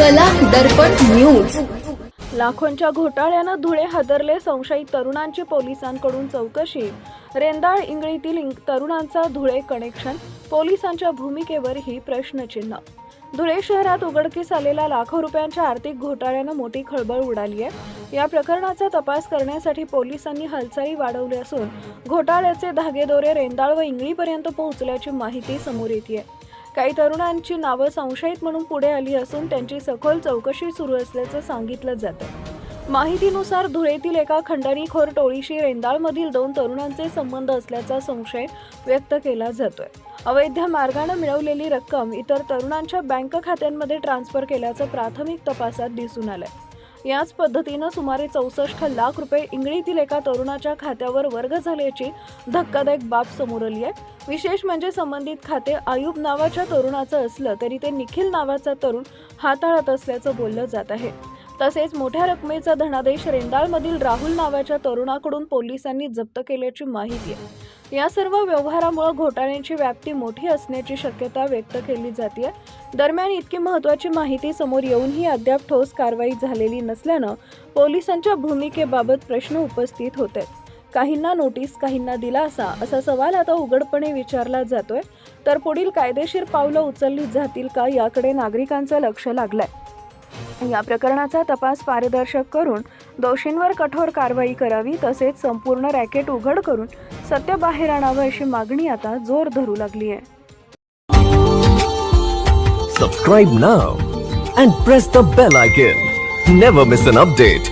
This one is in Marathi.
चला दर्पण न्यूज। लाखोंच्या घोटाळ्यानं धुळे हादरले, संशयित तरुणांची पोलिसांकडून चौकशी। रेंदाळ इंगळीतील तरुणांचा धुळे कनेक्शन, पोलिसांच्या भूमिकेवरही प्रश्नचिन्ह। धुळे शहरात उघडकीस आलेल्या लाखो रुपयांच्या आर्थिक घोटाळ्यानं मोठी खळबळ उडाली आहे। या प्रकरणाचा तपास करण्यासाठी पोलिसांनी हालचाली वाढवल्या असून घोटाळ्याचे धागेदोरे रेंदाळ व इंगळीपर्यंत पोहोचल्याची माहिती समोर येते। काही तरुणांची नावं संशयित म्हणून पुढे आली असून त्यांची सखोल चौकशी सुरू असल्याचं सांगितलं जातं। माहितीनुसार धुळेतील एका खंडणीखोर टोळीशी रेंदाळमधील 2 तरुणांचे संबंध असल्याचा संशय व्यक्त केला जातोय। अवैध मार्गाने मिळवलेली रक्कम इतर तरुणांच्या बँक खात्यांमध्ये ट्रान्सफर केल्याचं प्राथमिक तपासात दिसून आलंय। याच पद्धतीनं सुमारे 64 लाख रुपये इंगळीतील एका तरुणाच्या खात्यावर वर्ग झाल्याची धक्कादायक बाब समोर आली आहे। विशेष म्हणजे संबंधित खाते आयुब नावाच्या तरुणाचं असलं तरी ते निखिल नावाचा तरुण हाताळत असल्याचं बोललं जात आहे। तसेच मोठ्या रकमेचा धनादेश रेंदाळमधील राहुल नावाच्या तरुणाकडून पोलिसांनी जप्त केल्याची माहिती आहे। या सर्व व्यवहारामुळे घोटाळ्यांची व्याप्ती मोठी असण्याची शक्यता व्यक्त केली जाते। दरम्यान इतकी महत्त्वाची माहिती समोर येऊनही अद्याप ठोस कारवाई झालेली नसल्यानं पोलिसांच्या भूमिकेबाबत प्रश्न उपस्थित होत आहेत। काहींना नोटीस, काहींना दिलासा असा सवाल आता उघडपणे विचारला जातोय। तर पुढील कायदेशीर पावलं उचलली जातील का याकडे नागरिकांचं लक्ष लागलंय। या प्रकरणाचा तपास पारदर्शक करून दोषींवर कठोर कारवाई करावी, तसेच संपूर्ण रॅकेट उघड करून सत्य बाहेर आणावं अशी मागणी आता जोर धरू लागली आहे। Subscribe now and press the bell icon. Never miss an update.